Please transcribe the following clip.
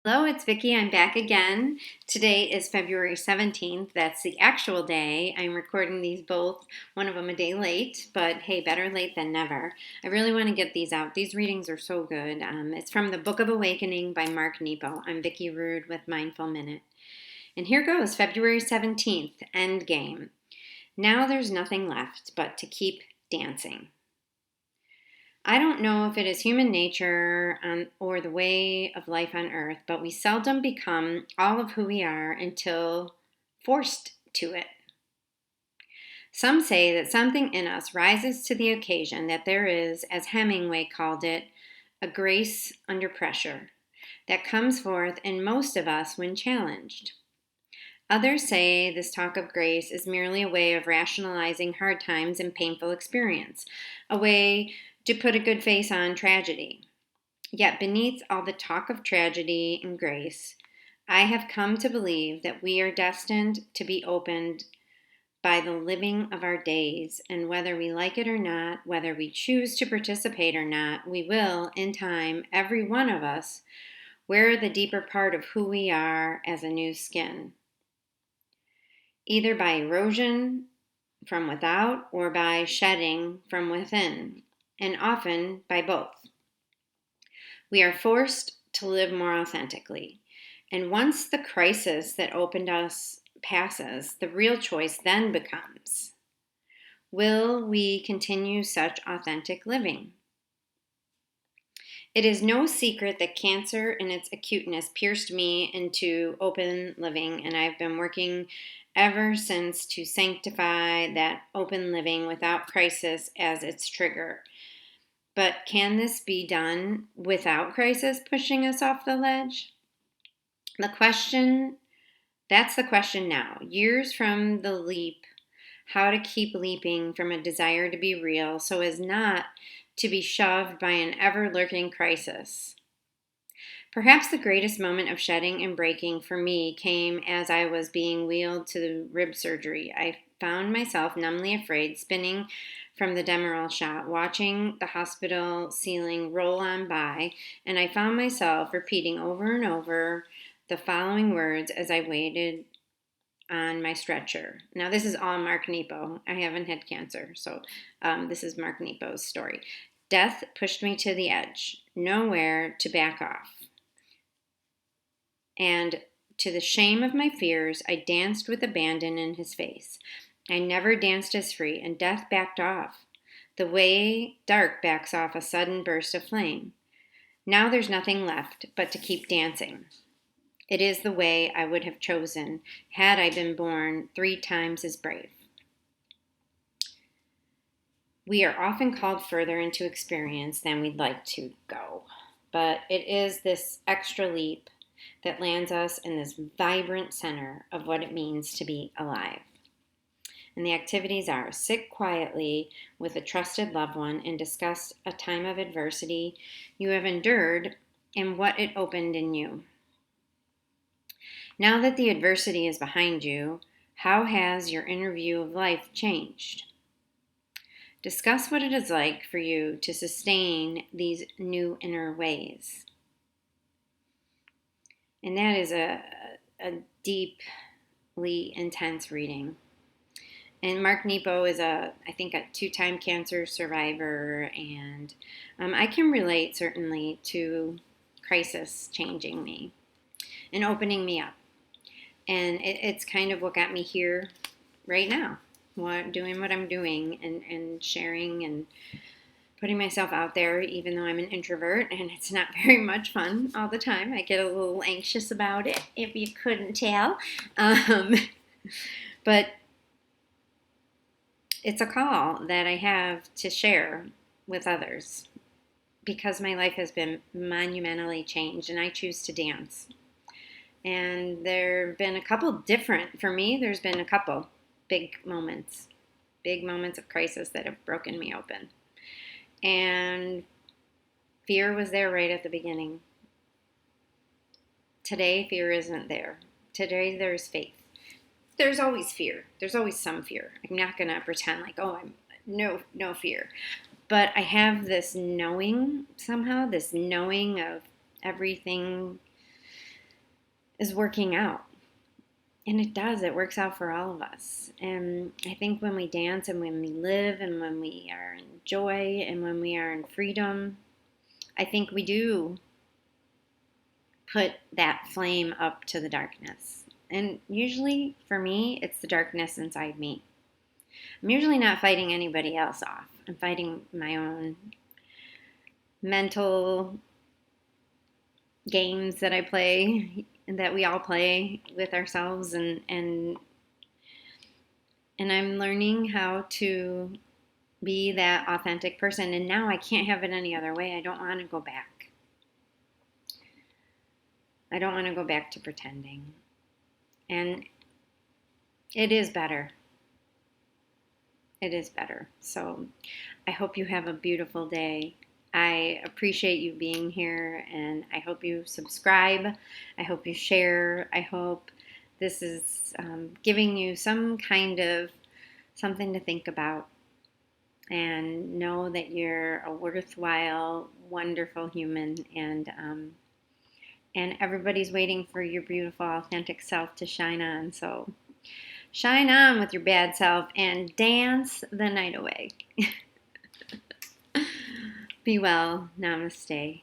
Hello, it's Vicki. I'm back again. Today is February 17th. That's the actual day. I'm recording these both, one of them a day late, but hey, better late than never. I really want to get these out. These readings are so good. It's from the Book of Awakening by Mark Nepo. I'm Vicki Rude with Mindful Minute. And here goes, February 17th, End Game. Now there's nothing left but to keep dancing. I don't know if it is human nature or the way of life on earth, but we seldom become all of who we are until forced to it. Some say that something in us rises to the occasion, that there is, as Hemingway called it, a grace under pressure that comes forth in most of us when challenged. Others say this talk of grace is merely a way of rationalizing hard times and painful experience, a way to put a good face on tragedy. Yet beneath all the talk of tragedy and grace, I have come to believe that we are destined to be opened by the living of our days, and whether we like it or not, whether we choose to participate or not, we will, in time, every one of us, wear the deeper part of who we are as a new skin, either by erosion from without or by shedding from within, and often by both. We are forced to live more authentically. And once the crisis that opened us passes, the real choice then becomes, will we continue such authentic living? It is no secret that cancer in its acuteness pierced me into open living, and I've been working ever since to sanctify that open living without crisis as its trigger. But can this be done without crisis pushing us off the ledge? That's the question now. Years from the leap, how to keep leaping from a desire to be real so as not to be shoved by an ever-lurking crisis. Perhaps the greatest moment of shedding and breaking for me came as I was being wheeled to the rib surgery. I found myself numbly afraid, spinning from the Demerol shot, watching the hospital ceiling roll on by, and I found myself repeating over and over the following words as I waited on my stretcher. Now, this is all Mark Nepo. I haven't had cancer, so this is Mark Nepo's story. Death pushed me to the edge, nowhere to back off. And to the shame of my fears, I danced with abandon in his face. I never danced as free, and death backed off, the way dark backs off a sudden burst of flame. Now there's nothing left but to keep dancing. It is the way I would have chosen had I been born 3 times as brave. We are often called further into experience than we'd like to go, but it is this extra leap that lands us in this vibrant center of what it means to be alive. And the activities are: sit quietly with a trusted loved one and discuss a time of adversity you have endured and what it opened in you. Now that the adversity is behind you, how has your inner view of life changed? Discuss what it is like for you to sustain these new inner ways. And that is a deeply intense reading. And Mark Nepo is I think a 2-time cancer survivor, and I can relate certainly to crisis changing me and opening me up. And it's kind of what got me here right now, doing what I'm doing and sharing and putting myself out there, even though I'm an introvert and it's not very much fun all the time. I get a little anxious about it, if you couldn't tell. But it's a call that I have to share with others because my life has been monumentally changed and I choose to dance. And there have been a couple different, for me, there's been a couple big moments of crisis that have broken me open. And fear was there right at the beginning. Today, fear isn't there. Today, there's faith. There's always fear. There's always some fear. I'm not going to pretend like, I'm no fear. But I have this knowing somehow, this knowing of everything is working out. And it does, it works out for all of us. And I think when we dance and when we live and when we are in joy and when we are in freedom, I think we do put that flame up to the darkness. And usually for me, it's the darkness inside me. I'm usually not fighting anybody else off. I'm fighting my own mental games that I play and that we all play with ourselves, and I'm learning how to be that authentic person, and now I can't have it any other way. I don't want to go back. I don't want to go back to pretending. And it is better. It is better. So I hope you have a beautiful day. I appreciate you being here, and I hope you subscribe. I hope you share. I hope this is giving you some kind of something to think about, and know that you're a worthwhile, wonderful human, and everybody's waiting for your beautiful, authentic self to shine on. So shine on with your bad self and dance the night away. Be well. Namaste.